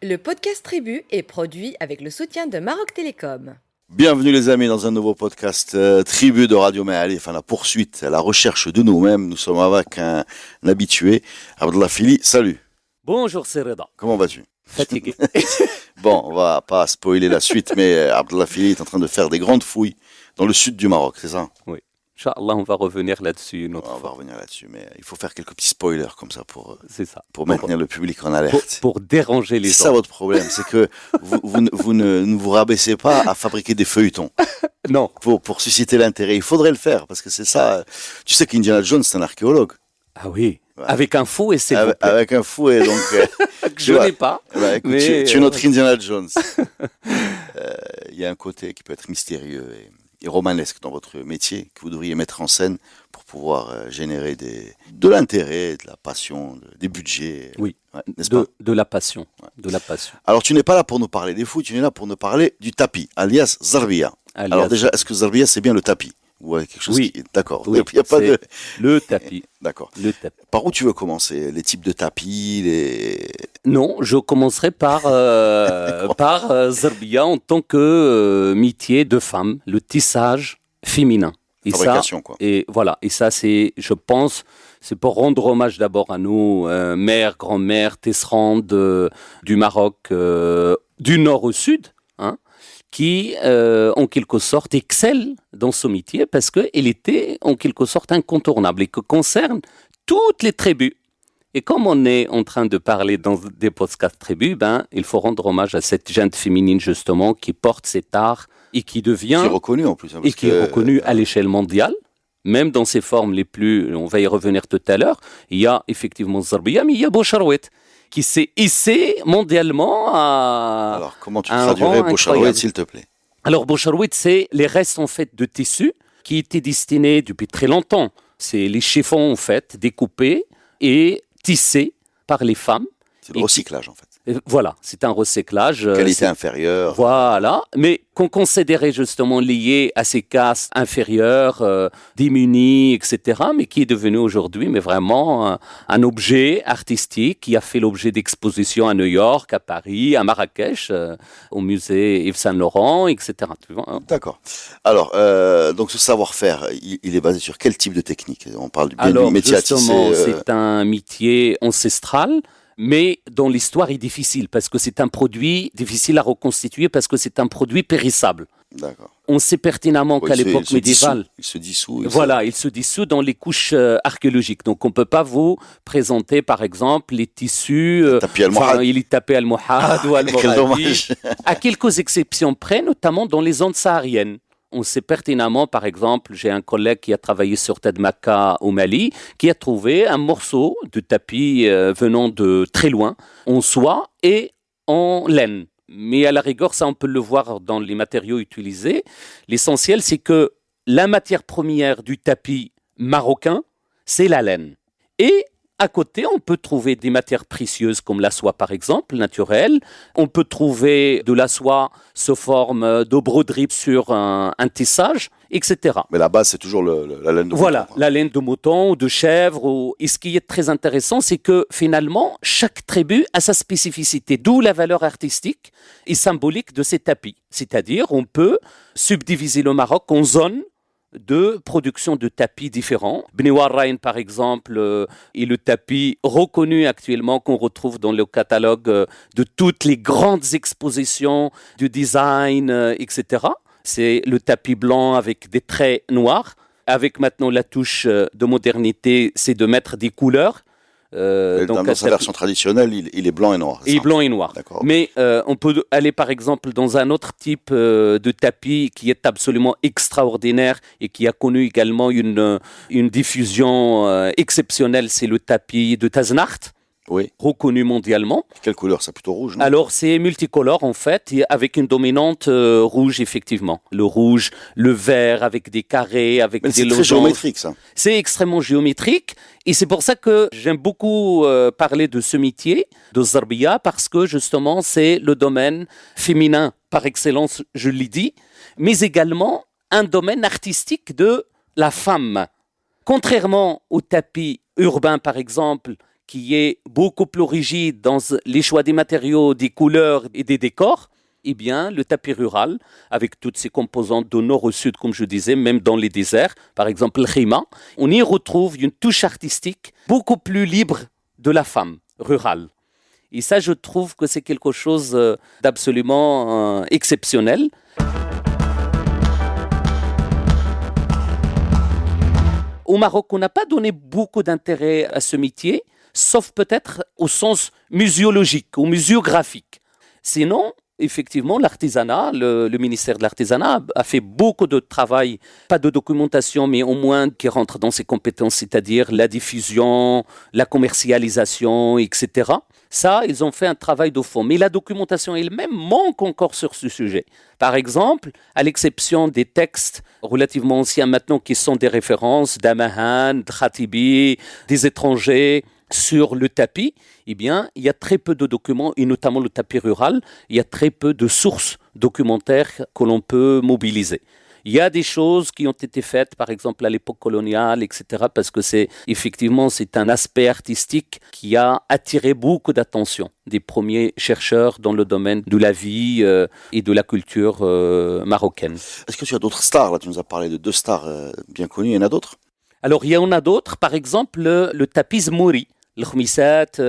Le podcast Tribu est produit avec le soutien de Maroc Télécom. Bienvenue les amis dans un nouveau podcast Tribu de Radio Ma'ali, enfin la poursuite, la recherche de nous-mêmes. Nous sommes avec un habitué, Abdallah Fili. Salut. Bonjour, c'est Reda. Comment vas-tu? Fatigué. Bon, on va pas spoiler la suite, mais Abdallah Fili est en train de faire des grandes fouilles dans le sud du Maroc, c'est ça? Oui. Inch'Allah, on va revenir là-dessus une autre On va fois. revenir là-dessus, mais il faut faire quelques petits spoilers comme ça C'est ça. pour maintenir le public en alerte. Pour déranger les C'est gens. ça votre problème, c'est que vous ne vous rabaissez pas à fabriquer des feuilletons Non. pour susciter l'intérêt. Il faudrait le faire, parce que c'est ça. Tu sais qu'Indiana Jones, c'est un archéologue. Ah oui. Ouais. Avec un fou et c'est vous plaît. Avec un fouet, donc. Je vois. n'ai pas. Bah, écoute, Mais, tu es notre Indiana Jones. Il y a un côté qui peut être mystérieux et romanesque dans votre métier que vous devriez mettre en scène pour pouvoir générer de l'intérêt, de la passion, des budgets. Oui. Ouais, n'est-ce pas? De la passion. De la passion. Alors, tu n'es pas là pour nous parler des fous, tu es là pour nous parler du tapis, alias Zarbia. Alias- Alors déjà, est-ce que Zarbia, c'est bien le tapis? Ou quelque chose Oui. D'accord. Oui, Il y a pas c'est de... le tapis. D'accord. Le tapis. Par où tu veux commencer? Les types de tapis, Non, je commencerai par Zarbia en tant que métier de femme, le tissage féminin. Et fabrication, quoi. Et voilà, et ça c'est, je pense, c'est pour rendre hommage d'abord à nos mères, grand-mères, tesserandes du Maroc, du nord au sud, hein, qui en quelque sorte excellent dans ce métier parce qu'elle était en quelque sorte incontournable et que concerne toutes les tribus. Et comme on est en train de parler dans des podcasts tribus, il faut rendre hommage à cette gente féminine justement qui porte cet art et qui devient qui est reconnu en plus. Hein, et parce qui est que- reconnu à l'échelle mondiale, même dans ses formes les plus, on va y revenir tout à l'heure. Il y a effectivement Zarbia, mais il y a Boucharouet qui s'est hissé mondialement à... Alors, comment tu un traduirais rang Boucharouet, incroyable. s'il te plaît? Alors Boucharouet, c'est les restes en fait de tissus qui étaient destinés depuis très longtemps. C'est les chiffons en fait découpés et tissés par les femmes. C'est le Et- recyclage, en fait. Voilà, c'est un recyclage. Qualité inférieure. Voilà, mais qu'on considérait justement lié à ces castes inférieures, démunies, etc., mais qui est devenu aujourd'hui mais vraiment un objet artistique qui a fait l'objet d'expositions à New York, à Paris, à Marrakech, au musée Yves Saint Laurent, etc. Tu vois, hein. D'accord. Alors, donc ce savoir-faire, il est basé sur quel type de technique? On parle bien Alors, du métier à tisser. justement, c'est un métier ancestral, mais dont l'histoire est difficile, parce que c'est un produit difficile à reconstituer, parce que c'est un produit périssable. D'accord. On sait pertinemment Bon, qu'à il se- l'époque il se médiévale, dissout. Il se dissout. voilà, il se dissout dans les couches archéologiques. Donc, on ne peut pas vous présenter, par exemple, les tissus. Tapis almohad. Il est tapé almohad ou Quel almohadi. dommage. À quelques exceptions près, notamment dans les zones sahariennes. On sait pertinemment, par exemple, j'ai un collègue qui a travaillé sur Tadmaka au Mali, qui a trouvé un morceau de tapis venant de très loin, en soie et en laine. Mais à la rigueur, ça on peut le voir dans les matériaux utilisés. L'essentiel, c'est que la matière première du tapis marocain, c'est la laine. Et à côté, on peut trouver des matières précieuses comme la soie, par exemple, naturelle. On peut trouver de la soie sous forme de broderie sur un tissage, etc. Mais la base, c'est toujours la laine de Voilà, mouton, la laine de mouton ou de chèvre. Et ce qui est très intéressant, c'est que finalement, chaque tribu a sa spécificité, d'où la valeur artistique et symbolique de ces tapis. C'est-à-dire, on peut subdiviser le Maroc en zones de production de tapis différents. Bni Warrain, par exemple, est le tapis reconnu actuellement qu'on retrouve dans le catalogue de toutes les grandes expositions du design, etc. C'est le tapis blanc avec des traits noirs. Avec maintenant la touche de modernité, c'est de mettre des couleurs. Dans un sa version traditionnelle, il est blanc et noir. c'est et ça? blanc et noir. D'accord. Mais on peut aller par exemple dans un autre type de tapis qui est absolument extraordinaire et qui a connu également une diffusion exceptionnelle, c'est le tapis de Taznart, Oui. reconnu mondialement. Quelle couleur? C'est plutôt rouge, non? Alors c'est multicolore en fait, et avec une dominante rouge effectivement. Le rouge, le vert avec des carrés, avec Mais des c'est très losanges. géométrique, ça. C'est extrêmement géométrique et c'est pour ça que j'aime beaucoup parler de ce métier de Zarbia parce que justement c'est le domaine féminin par excellence, je l'ai dit, mais également un domaine artistique de la femme. Contrairement au tapis urbain par exemple qui est beaucoup plus rigide dans les choix des matériaux, des couleurs et des décors, eh bien, le tapis rural, avec toutes ses composantes de nord au sud, comme je disais, même dans les déserts, par exemple le khima, on y retrouve une touche artistique beaucoup plus libre de la femme rurale. Et ça, je trouve que c'est quelque chose d'absolument exceptionnel. Au Maroc, on n'a pas donné beaucoup d'intérêt à ce métier, sauf peut-être au sens muséologique ou muséographique. Sinon, effectivement, l'artisanat, le ministère de l'Artisanat a fait beaucoup de travail, pas de documentation, mais au moins qui rentre dans ses compétences, c'est-à-dire la diffusion, la commercialisation, etc. Ça, ils ont fait un travail de fond. Mais la documentation elle-même manque encore sur ce sujet. Par exemple, à l'exception des textes relativement anciens maintenant qui sont des références d'Amahan, de Khatibi, des étrangers sur le tapis, eh bien, il y a très peu de documents, et notamment le tapis rural, il y a très peu de sources documentaires que l'on peut mobiliser. Il y a des choses qui ont été faites, par exemple à l'époque coloniale, etc., parce que c'est un aspect artistique qui a attiré beaucoup d'attention des premiers chercheurs dans le domaine de la vie et de la culture marocaine. Est-ce que tu as d'autres stars? Là, tu nous as parlé de 2 stars bien connues, il y en a d'autres? Alors, il y en a d'autres, par exemple le tapis zmouri, le khmissat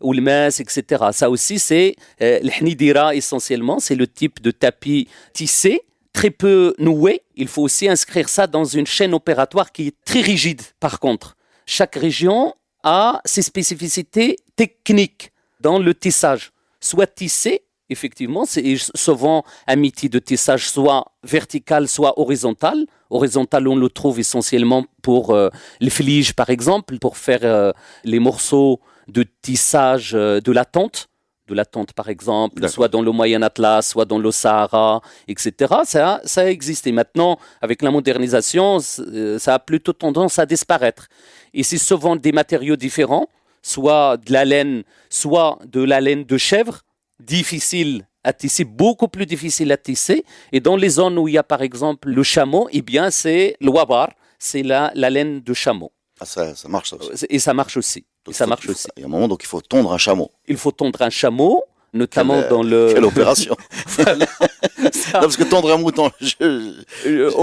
ou le mas, etc. Ça aussi, c'est le hnidira essentiellement, c'est le type de tapis tissé, très peu noué. Il faut aussi inscrire ça dans une chaîne opératoire qui est très rigide, par contre. Chaque région a ses spécificités techniques dans le tissage. Soit tissé, effectivement, c'est souvent un métier de tissage soit vertical, soit horizontal. Horizontal, on le trouve essentiellement pour les fliges, par exemple, pour faire les morceaux de tissage de la tente, par exemple, soit dans le Moyen Atlas, soit dans le Sahara, etc. Ça a existé. Maintenant, avec la modernisation, ça a plutôt tendance à disparaître. Et c'est souvent des matériaux différents, soit de la laine, soit de la laine de chèvre, difficile à tisser, beaucoup plus difficile à tisser. Et dans les zones où il y a par exemple le chameau, eh bien c'est le wabar, c'est la laine de chameau. Ah, ça marche ça aussi. Et ça marche aussi. Il y a un moment, donc il faut tondre un chameau. Il faut tondre un chameau, notamment dans le... Quelle opération. Voilà. Non, parce que tondre un mouton, il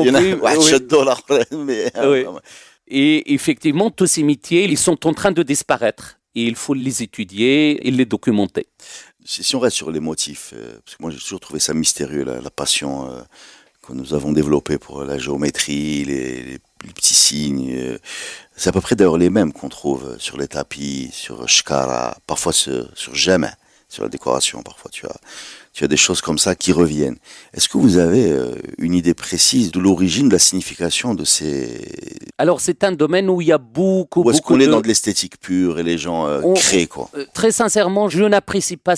y en a $7, mais... Oui. Et effectivement, tous ces métiers, ils sont en train de disparaître. Et il faut les étudier et les documenter. Si on reste sur les motifs, parce que moi j'ai toujours trouvé ça mystérieux, la passion que nous avons développée pour la géométrie, les petits signes. C'est à peu près d'ailleurs les mêmes qu'on trouve sur les tapis, sur shkara, parfois sur Jemen, sur la décoration, parfois tu as des choses comme ça qui reviennent. Est-ce que vous avez une idée précise de l'origine, de la signification de ces... Alors c'est un domaine où il y a beaucoup... Ou est-ce qu'on est dans de l'esthétique pure et les gens créent quoi? Très sincèrement, je n'apprécie pas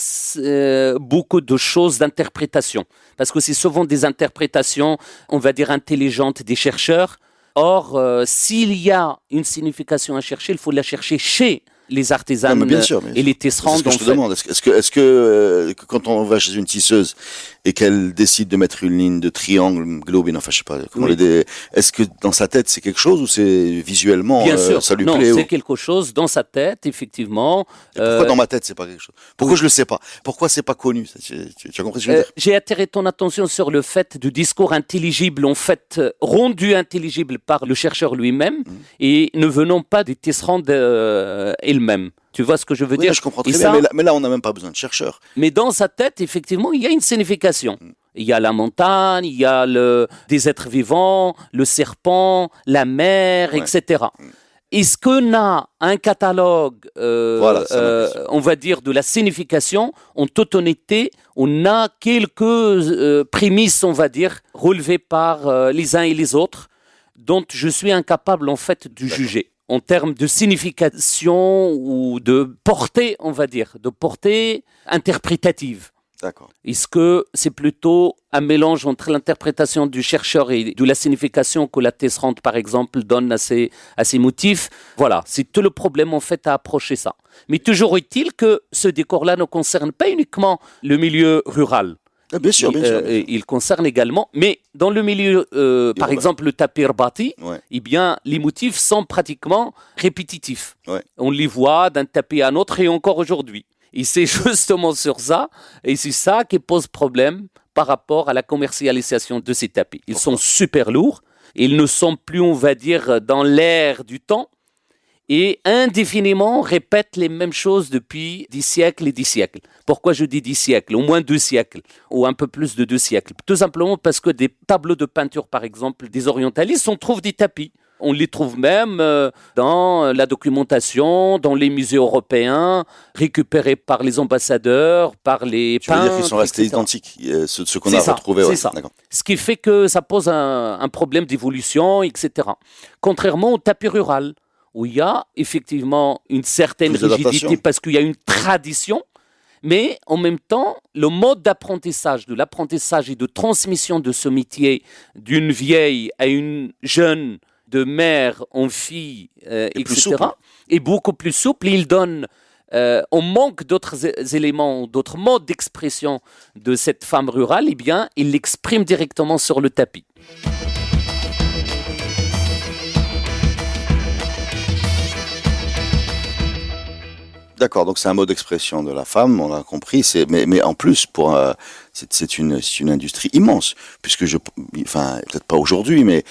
beaucoup de choses d'interprétation. Parce que c'est souvent des interprétations, on va dire, intelligentes des chercheurs. Or, s'il y a une signification à chercher, il faut la chercher chez les artisans bien sûr. Et les tisserands. C'est ce que je te demande. Est-ce que quand on va chez une tisseuse et qu'elle décide de mettre une ligne de triangle, globine, enfin je sais pas comment est-ce que dans sa tête c'est quelque chose ou c'est visuellement bien sûr. Ça lui non, plaît? C'est quelque chose dans sa tête, effectivement. Et pourquoi dans ma tête c'est pas quelque chose? Pourquoi je le sais pas? Pourquoi c'est pas connu? Tu as compris ce que je veux dire? J'ai attiré ton attention sur le fait du discours intelligible, en fait rendu intelligible par le chercheur lui-même et ne venant pas des tisserands elle-même. Tu vois ce que je veux dire? Je comprends très bien, mais là on n'a même pas besoin de chercheurs. Mais dans sa tête, effectivement, il y a une signification. Il y a la montagne, il y a des êtres vivants, le serpent, la mer, etc. Est-ce qu'on a un catalogue, on va dire, de la signification? En toute honnêteté, on a quelques prémices, on va dire, relevées par les uns et les autres, dont je suis incapable, en fait, de juger. En termes de signification ou de portée, on va dire, de portée interprétative. D'accord. Est-ce que c'est plutôt un mélange entre l'interprétation du chercheur et de la signification que la tisserande, par exemple, donne à ces motifs? Voilà, c'est tout le problème, en fait, à approcher ça. Mais toujours est-il que ce décor-là ne concerne pas uniquement le milieu rural. Ah, bien sûr, bien sûr. Bien sûr. Il concerne également, mais dans le milieu, par exemple le tapis rbati, Ouais. eh bien les motifs sont pratiquement répétitifs. Ouais. On les voit d'un tapis à un autre et encore aujourd'hui. Et c'est justement sur ça, et c'est ça qui pose problème par rapport à la commercialisation de ces tapis. Ils sont super lourds, ils ne sont plus, on va dire, dans l'air du temps, et indéfiniment répètent les mêmes choses depuis 10 siècles et 10 siècles. Pourquoi je dis 10 siècles? Au moins 2 siècles, ou un peu plus de 2 siècles. Tout simplement parce que des tableaux de peinture, par exemple, des orientalistes, on trouve des tapis. On les trouve même dans la documentation, dans les musées européens, récupérés par les ambassadeurs, par les Tu veux peintres, dire qu'ils sont restés etc. identiques, ce qu'on C'est a ça, retrouvé. c'est Ouais. ça. D'accord. Ce qui fait que ça pose un problème d'évolution, etc. Contrairement au tapis rural, où il y a effectivement une certaine Plus d'adaptation. rigidité parce qu'il y a une tradition, mais en même temps, le mode d'apprentissage, de l'apprentissage et de transmission de ce métier d'une vieille à une jeune, de mère en fille, plus etc., souple. est beaucoup plus souple. Et il donne, on manque d'autres éléments, d'autres modes d'expression de cette femme rurale, eh bien, il l'exprime directement sur le tapis. D'accord, donc c'est un mode d'expression de la femme, on l'a compris. Mais en plus, c'est une industrie immense, puisque enfin peut-être pas aujourd'hui, mais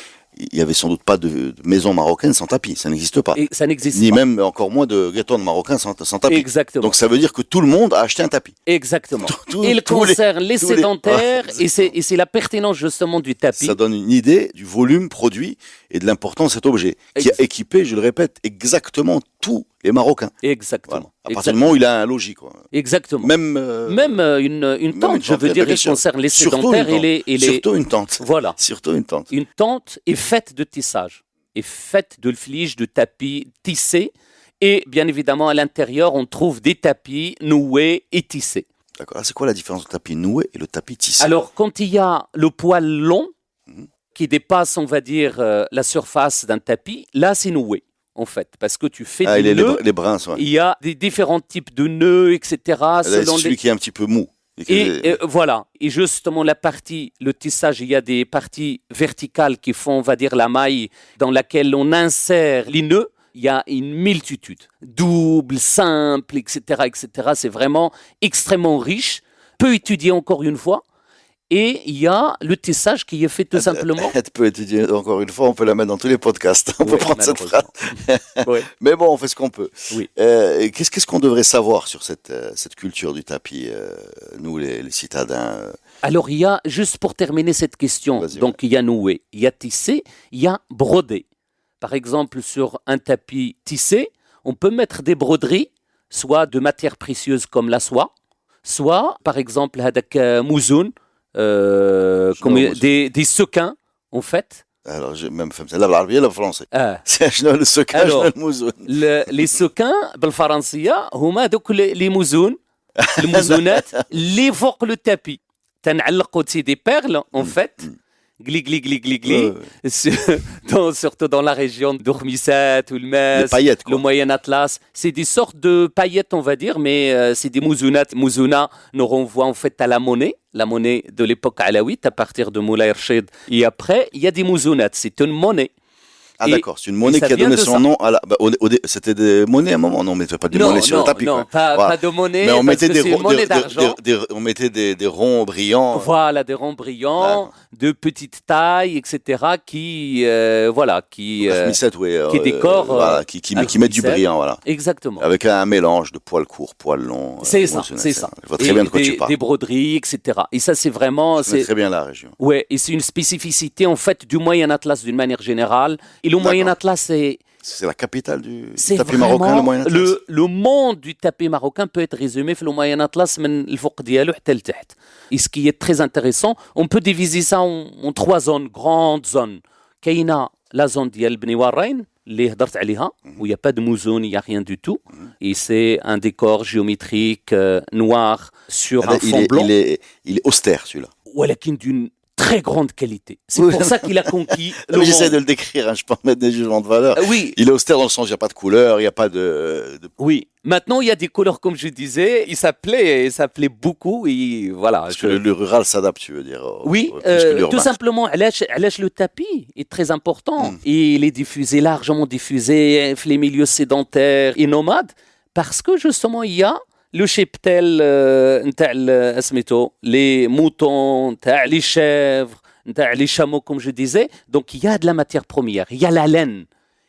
il y avait sans doute pas de maison marocaine sans tapis, ça n'existe pas. Et ça n'existe Ni pas. même encore moins de ghetto marocain sans tapis. Exactement. Donc ça veut dire que tout le monde a acheté un tapis. Exactement. Tous Il tous les- concerne les tous les- sédentaires Ouais, et c'est la pertinence justement du tapis. Ça donne une idée du volume produit et de l'importance de cet objet, qui a équipé, je le répète, exactement tous les Marocains. Exactement. Voilà. À partir du moment où il a un logis, quoi. Exactement. Même, Même une tente, une je veux tente, dire, bien il sûr. concerne les Surtout sédentaires une et tente. les... Surtout une tente. Voilà. Surtout une tente. Une tente est faite de tissage, est faite de flige, de tapis tissés. Et bien évidemment, à l'intérieur, on trouve des tapis noués et tissés. D'accord. C'est quoi la différence entre le tapis noué et le tapis tissé? Alors, quand il y a le poil long, qui dépasse, on va dire, la surface d'un tapis, là, c'est noué, en fait. Parce que tu fais des nœuds, les brins, ouais. il y a des différents types de nœuds, etc. Là, c'est selon celui les... qui est un petit peu mou. Et voilà. Et justement, le tissage, il y a des parties verticales qui font, on va dire, la maille dans laquelle on insère les nœuds. Il y a une multitude, double, simple, etc., etc. C'est vraiment extrêmement riche, peu étudié encore une fois. Et il y a le tissage qui est fait tout simplement. Tu peux étudier encore une fois, on peut la mettre dans tous les podcasts. On peut Ouais, prendre cette phrase. Ouais. Mais bon, on fait ce qu'on peut. Oui. Qu'est-ce qu'on devrait savoir sur cette culture du tapis, nous les citadins Alors, il y a, juste pour terminer cette question, Vas-y, donc il y a noué, il y a tissé, il y a brodé. Par exemple, sur un tapis tissé, on peut mettre des broderies, soit de matières précieuses comme la soie, soit, par exemple, hadak mouzoun, Mouzoun. des sequins, en fait. Alors, j'ai même fait ça. Là, l'arabe, le français. Ah. C'est le secret, Alors, le mouzoun. Les sequins, بالفرنسية هما دوك les mouzoun, الموزونات اللي فوق le tapis. تنعلقوا des perles, en fait. Gli, gli, gli, gli, gli. Surtout dans la région d'Ormisat ou le Metz, Les paillettes, quoi. le Moyen Atlas. C'est des sortes de paillettes, on va dire, mais c'est des mouzounat. Mouzouna nous renvoie en fait à la monnaie de l'époque alaouite, à partir de Moulay Rachid. Et après, il y a des mouzounat. C'est une monnaie. Ah Et- d'accord, c'est une monnaie et ça qui a vient donné de son ça. nom à la... C'était des monnaies à un moment, non, mais pas des monnaies sur le tapis. non, quoi. pas de monnaie, Mais on parce mettait que des c'est une ronds, monnaie d'argent. on mettait des ronds brillants. Voilà, des ronds brillants, de petite taille, etc., qui, voilà, qui décorent, voilà, qui mettent du brillant, voilà. exactement. Avec un mélange de poils courts, poils longs. C'est ça, moissonnés, c'est ça. Je vois très bien de quoi des, tu parles. des broderies, etc. Et ça, c'est vraiment, Je connais très bien la région. ouais, et c'est une spécificité en fait du Moyen Atlas d'une manière générale. Et le Moyen Atlas, C'est la capitale du c'est tapis vraiment marocain, le Moyen Atlas. le monde du tapis marocain peut être résumé في le Moyen Atlas من الفوق ديالو حتى لتحت. Et ce qui est très intéressant, on peut diviser ça en 3 zones, grandes zones. كاينه la zone ديال بني وراين اللي هضرت عليها où il y a pas de mouzoun, il y a rien du tout. Et c'est un décor géométrique noir sur un fond blanc. Il est austère, celui-là. ولكن d'une très grande qualité. C'est Oui. pour ça qu'il a conquis le J'essaie monde. de le décrire, je peux en mettre des jugements de valeur. Oui, Il est austère dans le sens, il n'y a pas de couleur, il n'y a pas de... oui. Maintenant, il y a des couleurs, comme je disais, il s'appelait beaucoup, et voilà. Parce que le rural s'adapte, tu veux dire. Oui, plus que l'urbain. tout simplement, علاش le tapis est très important. Et il est diffusé, largement diffusé, dans les milieux sédentaires et nomades, parce que justement, il y a le cheptel, نتاع سميتو, les moutons, نتاع les chèvres, نتاع les chameaux, comme je disais. Donc, il y a de la matière première, il y a la laine.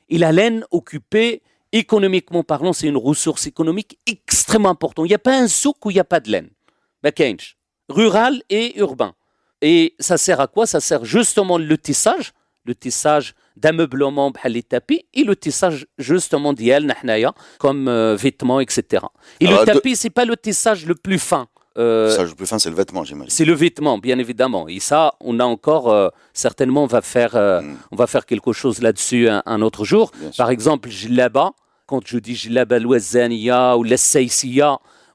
Et la laine occupée, économiquement parlant, c'est une ressource économique extrêmement importante. Il n'y a pas un souk où il n'y a pas de laine. ما كاينش. Rural et urbain. Et ça sert à quoi? Ça sert justement le tissage d'ameublement بحال les tapis et le tissage justement ديالنا حنايا comme vêtements, etc. Et Alors, le tapis, c'est pas le tissage le plus fin. Ça, le plus fin, c'est le vêtement, j'imagine. C'est le vêtement, bien évidemment. Et ça, on a encore, certainement, on va faire quelque chose là-dessus un autre jour. Bien sûr. Par exemple, jilaba, quand je dis jilaba al-Wazaniya ou la Saïsiya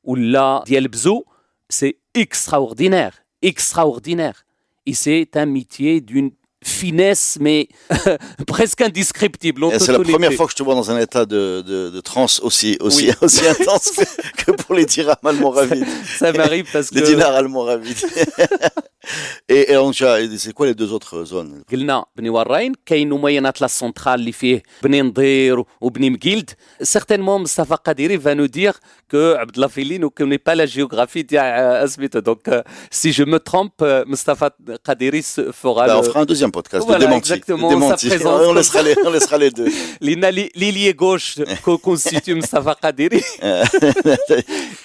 ou la Dial Bzou, c'est extraordinaire, extraordinaire. Et c'est un métier d'une finesse, mais presque indescriptible. Et c'est la première fois que je te vois dans un état de transe aussi intense que pour les dirhams almoravides. Ça m'arrive parce que... Les dinars almoravides. Et donc, c'est quoi les deux autres zones? قلنا بني وراين كاين ممينات لا سنترال اللي فيه بني نضير وبني مقيلد. Certainement Mustafa Qadiri va nous dire que Abdallah Fili ne connaît pas la géographie تاع سميتو. Donc si je me trompe, Mustafa Qadiri fera On fera un deuxième podcast Voilà, de démenti. exactement, De démenti. sa présence. On laissera les deux. L'ailier gauche que constitue Mustafa Qadiri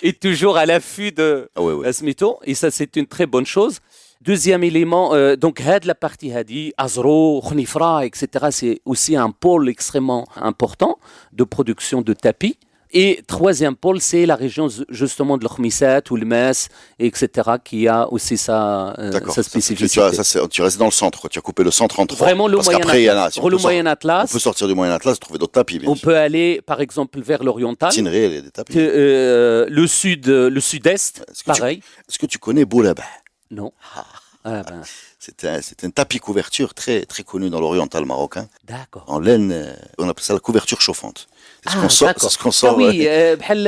est toujours à l'affût de Ah ouais. Smito, et ça c'est une très bonne chose. Deuxième élément, donc la partie hadi, Azro, Khnifra, etc. C'est aussi un pôle extrêmement important de production de tapis. Et troisième pôle, c'est la région justement de l'Khmissat ou le Mas, etc. qui a aussi sa spécificité. Tu restes dans le centre, quoi. Tu as coupé le centre en trois. Vraiment le Parce Moyen qu'après, il y en a. Atlas. Le Moyen Atlas. On peut sortir du Moyen Atlas, trouver d'autres tapis, bien On sûr. peut aller, par exemple, vers l'oriental. Tinré, il y a des tapis. Le sud-est, pareil. Est-ce que tu connais Boulaba? Non. Ah ben, C'est un tapis couverture très, très connu dans l'oriental marocain. d'accord. En laine, on appelle ça la couverture chauffante. C'est D'accord. ce qu'on sort. Ah oui, بحال,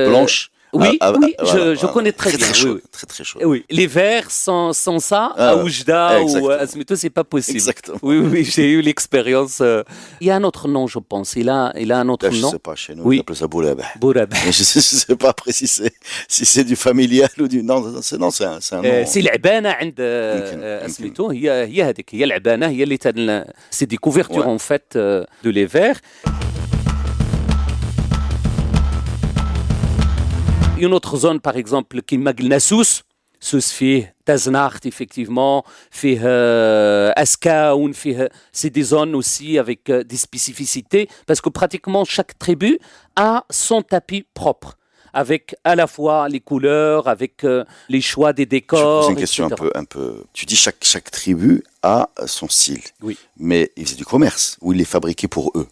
Blanche. Oui, Voilà, je connais très bien. Très chaud, Oui, très très chaud. oui. Les verts sans ça, Ah, à Oujda ou exactement. à Smito, c'est pas possible. Exactement. Oui, j'ai eu l'expérience. Il y a un autre nom, je pense. Il a un autre Là, je nom. sais pas, chez nous, Oui. on appelle ça Boulaba. Bourab. Mais je sais pas après si c'est du familial ou du... Non, c'est un nom. سي العبانه عند يمكن. سميتو هي هذيك هي العبانه هي اللي سي دي كوفرتور Ouais. en fait de les verres. Une autre zone par exemple كيما قلنا سوس فيه تازناخت effectivement فيه اسكاون فيه c'est des zones aussi avec des spécificités parce que pratiquement chaque tribu a son tapis propre avec à la fois les couleurs, avec les choix des Je vais décors, poser une question etc. un peu. Tu dis chaque tribu a son style. Oui. Mais ils faisaient du commerce ou ils les fabriquaient pour eux.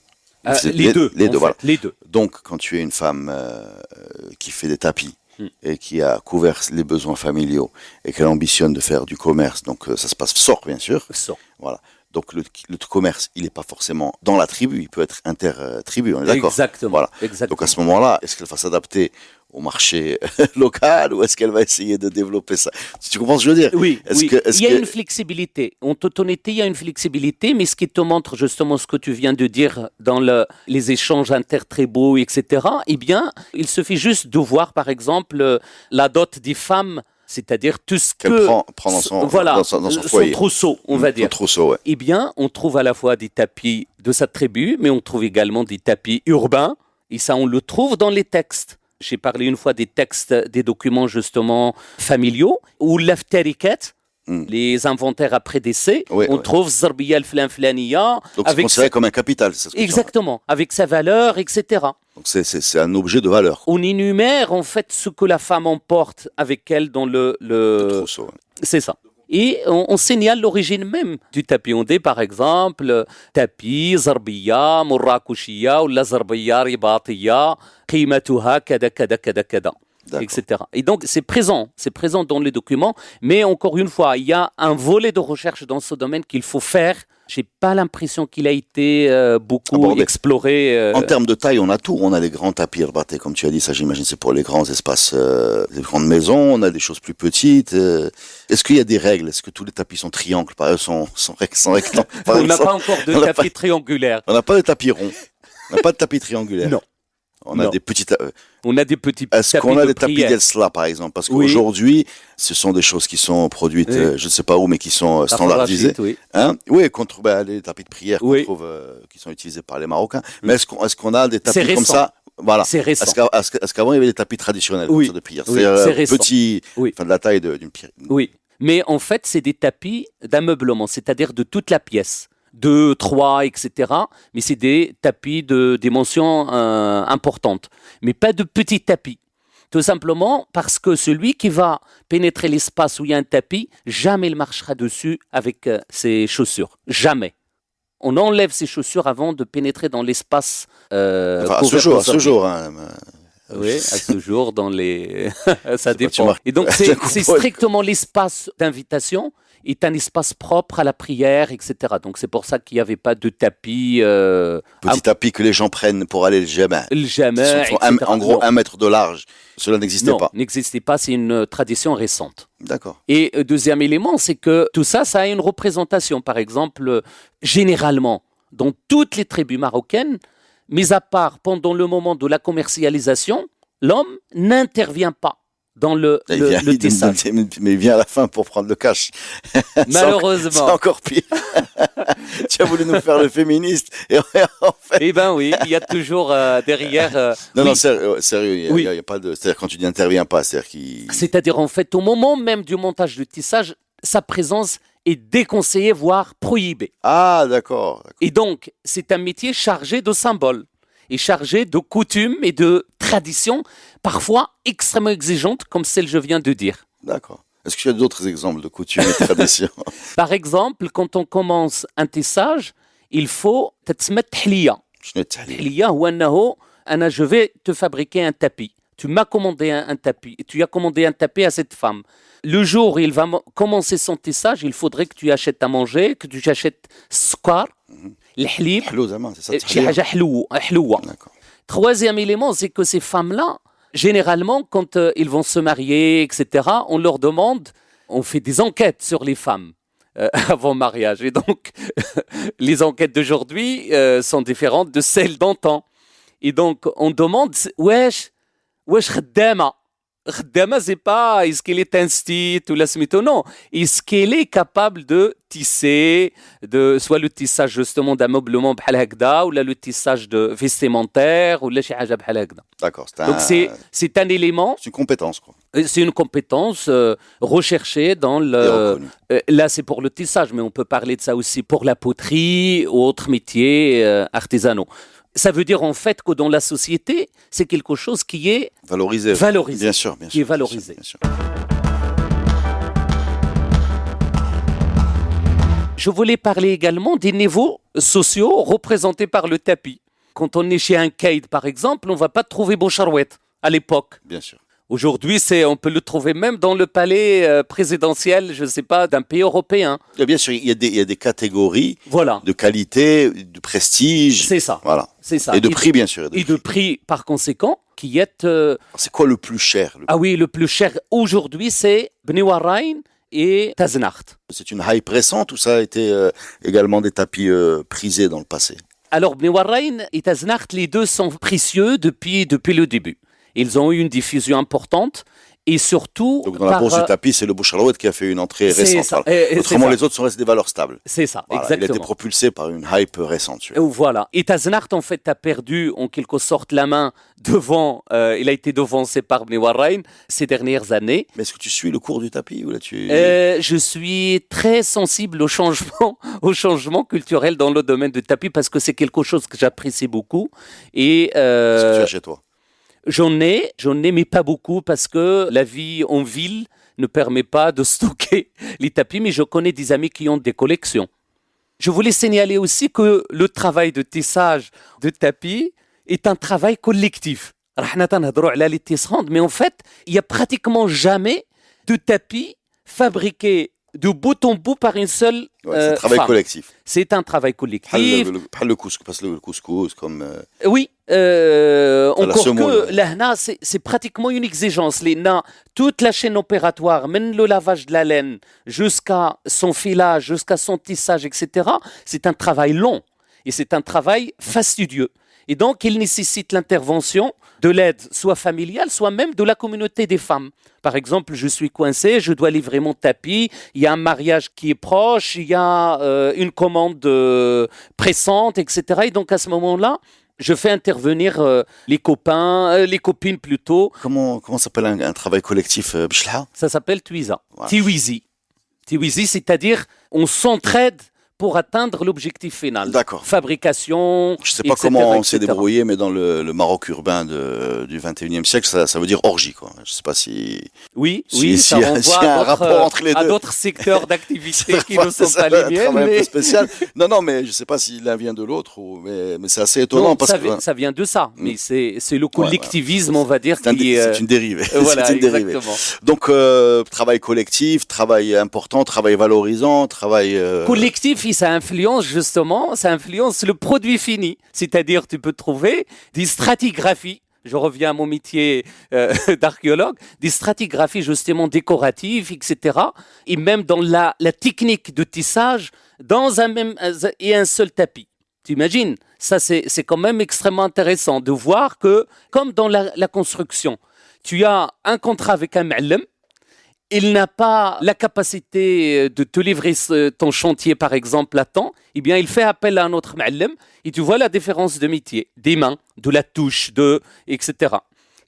Ils faisaient Les deux, Les en deux, fait, voilà. les deux. Donc, quand tu es une femme qui fait des tapis et qui a couvert les besoins familiaux et qu'elle ambitionne de faire du commerce, donc ça se passe sort bien sûr. So. Voilà. Donc le commerce, il n'est pas forcément dans la tribu, il peut être inter-tribu, on est d'accord? Exactement. Voilà. Exactement. Donc à ce moment-là, est-ce qu'elle va s'adapter au marché local ou est-ce qu'elle va essayer de développer ça? Tu comprends ce que je veux dire? Oui, oui. Est-ce Il y a que- une flexibilité. En toute honnêteté, il y a une flexibilité, mais ce qui te montre justement ce que tu viens de dire dans les échanges intertribaux, etc., eh bien, il suffit juste de voir, par exemple, la dot des femmes, c'est-à-dire tout ce Qu'elle que... prend dans son- voilà, dans son foyer. trousseau, on va dire. Son trousseau, ouais. Eh bien, on trouve à la fois des tapis de sa tribu, mais on trouve également des tapis urbains, et ça, on le trouve dans les textes. J'ai parlé une fois des textes, des documents justement familiaux, ou l'aftarikat, les inventaires après décès, Oui, on oui. trouve Zarbiya al-Flan-Flaniya, Donc c'est avec considéré comme un capital, c'est ce que tu en- exactement, avec sa valeur, etc. Donc c'est un objet de valeur. On énumère en fait ce que la femme emporte avec elle dans Le trousseau. Ouais. c'est ça. Et on signale l'origine même du tapis. On dit par exemple tapis, zarbiya, murrakushiya ou la zarbiya ribatiya, qimatuha kada kada kada kada. D'accord. etc. Et donc, c'est présent dans les documents, mais encore une fois, il y a un volet de recherche dans ce domaine qu'il faut faire. J'ai pas l'impression qu'il a été beaucoup Abordé. exploré. En termes de taille, on a tout. On a les grands tapis rebattés, comme tu as dit, ça j'imagine c'est pour les grands espaces, les grandes maisons. On a des choses plus petites. Est-ce qu'il y a des règles? Est-ce que tous les tapis sont triangles, sont rectangles par On n'a exemple pas encore de on n'a tapis triangulaire. On n'a pas de tapis ronds. On n'a pas de tapis triangulaire. Non. On a Non. des petits. On a des petits Est-ce tapis qu'on a de des tapis prière. d'Elsla, par exemple? Parce Oui. qu'aujourd'hui, ce sont des choses qui sont produites, Oui. je ne sais pas où, mais qui sont Par standardisées. Rachid, oui. Hein? Oui, qu'on trouve les tapis de prière qu'on Oui. trouve, qui sont utilisés par les Marocains. Mais est-ce qu'on a des tapis C'est comme récent. ça? Voilà. C'est récent. Est-ce qu'avant il y avait des tapis traditionnels Oui. comme ça, de prière? Oui, C'est-à-dire c'est récent. petit, Oui. enfin de la taille d'une pierre. Oui, mais en fait, c'est des tapis d'ameublement, c'est-à-dire de toute la pièce. 2, 3, etc. Mais c'est des tapis de dimension importante. Mais pas de petits tapis. Tout simplement parce que celui qui va pénétrer l'espace où il y a un tapis, jamais il marchera dessus avec ses chaussures. Jamais. On enlève ses chaussures avant de pénétrer dans l'espace. Enfin, à couvert ce d'ordi. jour. Hein, Oui, à ce jour, dans les. Ça tu dépend. marques- Et donc, J'ai c'est compris. strictement l'espace d'invitation est un espace propre à la prière, etc. Donc, c'est pour ça qu'il n'y avait pas de tapis. Petit tapis que les gens prennent pour aller le jama. Le Qui jamais. font en gros Non. 1 mètre de large. Cela n'existait Non, pas. n'existait pas. C'est une tradition récente. D'accord. Et deuxième élément, c'est que tout ça, ça a une représentation. Par exemple, généralement, dans toutes les tribus marocaines, mis à part pendant le moment de la commercialisation, l'homme n'intervient pas dans le tissage. Mais il vient à la fin pour prendre le cash. C'est Malheureusement. encore pire. Tu as voulu nous faire le féministe. Et en fait... Eh ben oui, il y a toujours derrière. Non, oui. non, sérieux. Il Oui. y a pas de. C'est-à-dire quand tu dis intervient pas, c'est-à-dire qu'il. C'est-à-dire en fait, au moment même du montage du tissage, sa présence est déconseillée, voire prohibée. Ah, d'accord. Et donc, c'est un métier chargé de symboles et chargé de coutumes et de traditions, parfois extrêmement exigeantes, comme celle que je viens de dire. D'accord. Est-ce qu'il y a d'autres exemples de coutumes et traditions? Par exemple, quand on commence un tissage, il faut تتسمى تحلية. شنو التحليل؟ التحلية هو أنه أنا je vais te fabriquer un tapis. Tu m'as commandé un tapis. Tu as commandé un tapis à cette femme. Le jour où il va commencer son tissage, il faudrait que tu achètes à manger, que tu achètes السكر, الحليب, حلو زعما, c'est ça شي حاجة حلوة. D'accord. Troisième élément, c'est que ces femmes-là, généralement, quand ils vont se marier, etc., on leur demande, on fait des enquêtes sur les femmes avant mariage. Et donc, les enquêtes d'aujourd'hui sont différentes de celles d'antan. Et donc, on demande, wesh خدامة. خدامة, c'est pas est-ce qu'elle est instite ou la smito, non. Est-ce qu'elle est capable de tisser, de soit le tissage justement d'ameublement بحال هكذا, ou là le tissage de vestimentaire, ou là شي حاجة بحال هكذا. D'accord. Donc c'est un élément, C'est une compétence, quoi. c'est une compétence recherchée dans Et le. reconnue. Là, c'est pour le tissage, mais on peut parler de ça aussi pour la poterie ou autres métiers artisanaux. Ça veut dire en fait que dans la société, c'est quelque chose qui est Valorisé. valorisé. Bien sûr, bien sûr. Qui est valorisé. Bien sûr. Je voulais parler également des niveaux sociaux représentés par le tapis. Quand on est chez un Kaid, par exemple, on ne va pas trouver Boucharouette à l'époque. Bien sûr. Aujourd'hui, on peut le trouver même dans le palais présidentiel, je ne sais pas, d'un pays européen. Et bien sûr, il y a des catégories Voilà, de qualité, de prestige. c'est ça. Voilà. C'est ça. Et de prix, bien sûr. Et de prix, par conséquent, qui est... C'est quoi le plus cher? Ah oui, le plus cher aujourd'hui, c'est Bni Warrain et Taznacht. C'est une hype récente ou ça a été également des tapis prisés dans le passé? Alors, Bni Warrain et Taznacht, les deux sont précieux depuis le début. Ils ont eu une diffusion importante et surtout... Donc dans la bourse du tapis, c'est le Boucharouette qui a fait une entrée C'est récente. ça. Voilà. Et Autrement, c'est ça. les autres sont restés des valeurs stables. C'est ça, Voilà, il a été exactement. propulsé par une hype récente. Voilà. Et Taznacht, en fait, a perdu en quelque sorte la main devant... il a été devancé par Bni Warrain ces dernières années. Mais est-ce que tu suis le cours du tapis ou là tu... Je suis très sensible au changement culturel dans le domaine du tapis parce que c'est quelque chose que j'apprécie beaucoup. Et Est-ce que tu as chez toi? j'en ai, mais pas beaucoup parce que la vie en ville ne permet pas de stocker les tapis, mais je connais des amis qui ont des collections. Je voulais signaler aussi que le travail de tissage de tapis est un travail collectif. رحنا تنهضروا على les tisserandes, mais en fait, il y a pratiquement jamais de tapis fabriqué de bout en bout par une seule Ouais, c'est un travail femme. collectif. C'est un travail collectif. بحال le couscous, parce que le couscous comme Oui, la encore semoule. que là, c'est pratiquement une exigence. Les nains, toute la chaîne opératoire, même le lavage de la laine, jusqu'à son filage, jusqu'à son tissage, etc., c'est un travail long et c'est un travail fastidieux. Et donc, il nécessite l'intervention de l'aide, soit familiale, soit même de la communauté des femmes. Par exemple, je suis coincé, je dois livrer mon tapis, il y a un mariage qui est proche, il y a une commande pressante, etc. Et donc, à ce moment-là, je fais intervenir les copains, les copines plutôt. comment s'appelle un travail collectif بشلحة Ça s'appelle Twiza. Voilà. Tiwizi. Tiwizi, c'est-à-dire on s'entraide pour atteindre l'objectif final. D'accord. Fabrication, Je sais pas etc., comment on s'est etc. débrouillé, mais dans le Maroc urbain du 21e siècle, ça veut dire orgie, quoi. Je sais pas si... Oui, Si- oui, si ça y a- renvoie s'il y a un rapport entre les à deux. d'autres secteurs d'activité qui ne sont C'est pas les un miennes. travail un peu Mais... spécial. Non, mais je sais pas si l'un vient de l'autre, mais c'est assez étonnant Non, parce ça, que ça vient de ça, mais c'est le collectivisme, on va dire, c'est qui c'est une dérivée. voilà, C'est une dérivée. exactement. Donc, travail collectif, travail important, travail valorisant, travail... Collectif, ça influence justement, ça influence le produit fini. C'est-à-dire, tu peux trouver des stratigraphies. Je reviens à mon métier d'archéologue, des stratigraphies justement décoratives, etc. Et même dans la technique de tissage, dans un seul tapis. T'imagines? Ça, c'est quand même extrêmement intéressant de voir que, comme dans la construction, tu as un contrat avec un ma'allem, il n'a pas la capacité de te livrer ton chantier, par exemple, à temps, eh bien, il fait appel à un autre ma'allem et tu vois la différence de métier, des mains, de la touche, etc.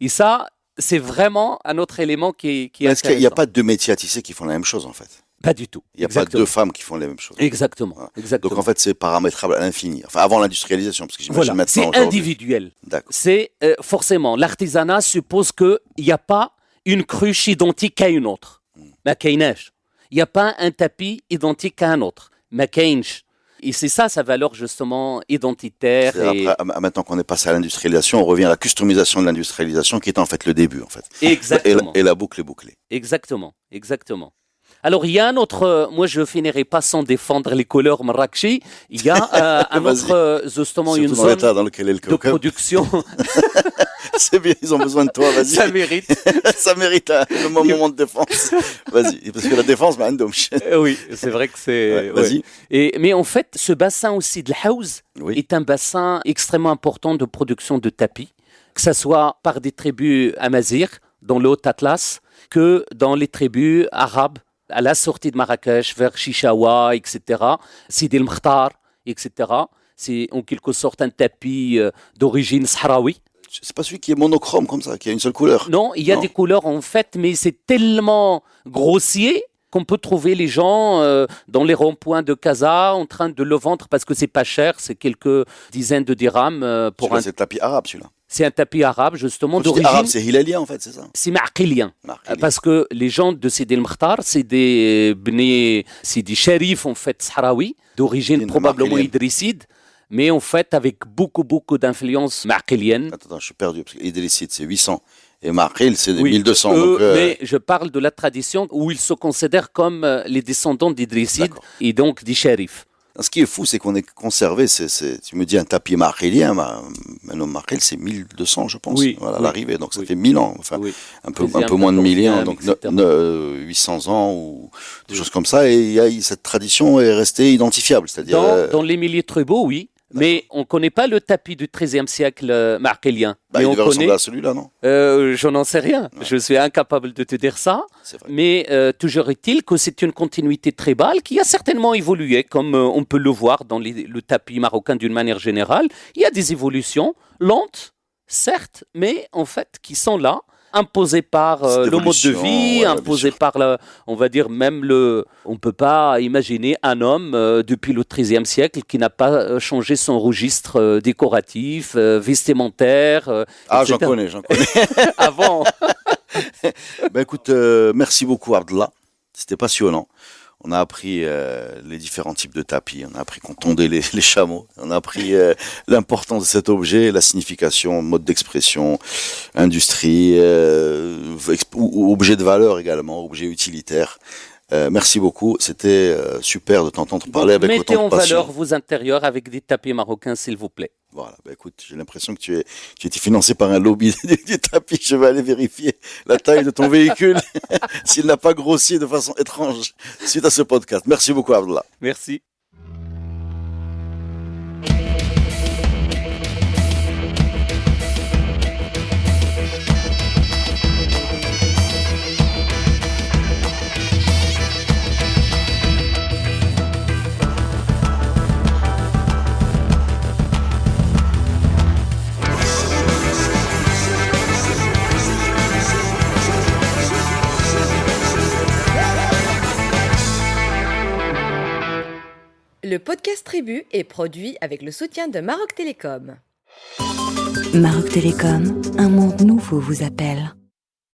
Et ça, c'est vraiment un autre élément qui est Est-ce qu'il intéressant. n'y a pas deux métiers à tisser qui font la même chose, en fait? Pas du tout. Il n'y a pas Exactement. deux femmes qui font les mêmes choses. Exactement. Voilà. Exactement. Donc, en fait, c'est paramétrable à l'infini. Enfin, avant l'industrialisation, parce que j'imagine Voilà, maintenant... c'est aujourd'hui. individuel. D'accord. C'est forcément, l'artisanat suppose qu'il n'y a pas une cruche identique à une autre. ما كايناش. Il n'y a pas un tapis identique à un autre. ما كاينش. Et c'est ça sa valeur justement identitaire. Et... Après, maintenant qu'on est passé à l'industrialisation, on revient à la customisation de l'industrialisation qui est en fait le début, en fait. Exactement. Et la boucle est bouclée. Exactement. Exactement. Alors, il y a un autre, moi je finirai pas sans défendre les couleurs marrakchi, il y a un Vas-y. autre, justement, une Surtout dans l'état zone dans lequel est le de coca. production, C'est bien, ils ont besoin de toi, vas-y. ça mérite. Ça mérite le moment de défense. Vas-y, parce que la défense, bah, Oui, c'est vrai que c'est... ouais, vas-y. Mais en fait, ce bassin aussi de l'Haouz Oui. est un bassin extrêmement important de production de tapis, que ce soit par des tribus amazirs dans le Haut-Atlas, que dans les tribus arabes, à la sortie de Marrakech, vers Chichawa, etc., Sidi el-Mkhtar, etc. C'est en quelque sorte un tapis d'origine sahraoui. C'est pas celui qui est monochrome comme ça, qui a une seule couleur. Non, il y a Non. des couleurs en fait, mais c'est tellement grossier qu'on peut trouver les gens dans les ronds-points de Casa en train de le vendre parce que c'est pas cher, c'est quelques dizaines de dirhams pour Celui-là, un. c'est le tapis arabe, celui-là. C'est un tapis arabe justement Quand tu dis d'origine. arabe, c'est hilalien, en fait, c'est ça. C'est ma'aqilien. Marqué. Parce que les gens de Sidi el-Mkhtar, c'est des shérifs en fait sahraouis, d'origine Des probablement Marquiliens. idrisside, mais en fait avec beaucoup d'influence ma'aqilienne. Attends, je suis perdu, parce que Idrissid, c'est 800. Et Marqil, c'est Oui, 1200. eux, donc, mais je parle de la tradition où ils se considèrent comme les descendants d'Idrisside D'accord. et donc des shérifs. Ce qui est fou, c'est qu'on est conservé. Tu me dis un tapis marquilien, maintenant Marquil, c'est 1200, je pense, Oui, voilà, à oui. l'arrivée. Donc ça Oui. fait 1000 ans, enfin, Oui. un peu 13e, moins de 1000 ans, 14e, donc etc. 800 ans ou des choses comme ça. Et cette tradition est restée identifiable. C'est-à-dire. Dans les milliers tribaux, oui. Mais on ne connaît pas le tapis du XIIIe siècle marquélien. Bah, mais il on devait ressembler connaît. à celui-là, non? Je n'en sais rien. Je suis incapable de te dire ça. C'est vrai. Mais toujours est-il que c'est une continuité tribale qui a certainement évolué, comme on peut le voir dans le tapis marocain d'une manière générale. Il y a des évolutions lentes, certes, mais en fait qui sont là, imposées par Cette le mode de évolution, vie, ouais, imposées bien sûr. par, on va dire, même on ne peut pas imaginer un homme depuis le XIIIe siècle qui n'a pas changé son registre décoratif, vestimentaire. Ah, etc. j'en connais. Avant. Ben écoute, merci beaucoup Abdallah, c'était passionnant. On a appris les différents types de tapis, on a appris qu'on tondait les chameaux, on a appris l'importance de cet objet, la signification, mode d'expression, industrie, objet de valeur également, objet utilitaire. Merci beaucoup, c'était super de t'entendre parler avec Mettez autant en de passion. valeur vos intérieurs avec des tapis marocains, s'il vous plaît. Voilà, écoute, j'ai l'impression que tu es financé par un lobby du tapis. Je vais aller vérifier la taille de ton véhicule, s'il n'a pas grossi de façon étrange suite à ce podcast. Merci beaucoup, Abdallah. Merci. Le podcast Tribu est produit avec le soutien de Maroc Télécom. Maroc Télécom, un monde nouveau vous appelle.